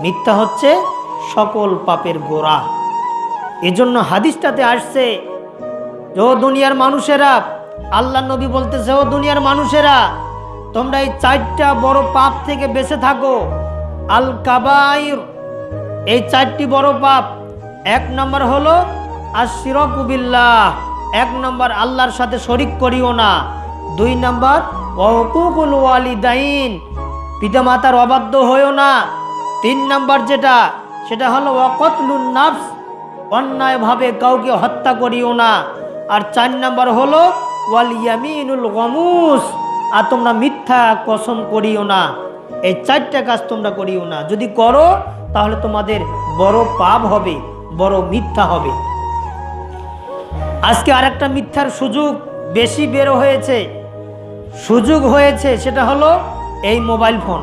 মিথ্যা হচ্ছে সকল পাপের গোড়া। এজন্য হাদিসটাতে আসছে, ও দুনিয়ার মানুষেরা, আল্লাহ নবী বলতেছে, ও দুনিয়ার মানুষেরা, তোমরা এই 4টা বড় পাপ থেকে বেঁচে থাকো। আল কাবাইর, এই 4টি বড় পাপ। 1 নম্বর হলো আশরিকু বিল্লাহ, 1 নম্বর আল্লাহর সাথে শরিক করিও না। 2 নম্বর ওয়াকুকুল ওয়ালিদাইন, পিতামাতার অবাধ্য হইও না। 3 নম্বর যেটা, সেটা হলো ওয়াকতলুন নাফস, অন্যায়ভাবে কাউকে হত্যা করিও না। আর 4 নম্বর হলো ওয়াল ইয়ামিনুল গমুস, আর তোমরা মিথ্যা কসম করিও না। এই 4টা কাজ তোমরা করিও না। যদি করো তাহলে তোমাদের বড় পাপ হবে, বড় মিথ্যা হবে। আজকে আরেকটা মিথ্যার সুযোগ বেশি বের হয়েছে, সুযোগ হয়েছে, সেটা হলো এই মোবাইল ফোন।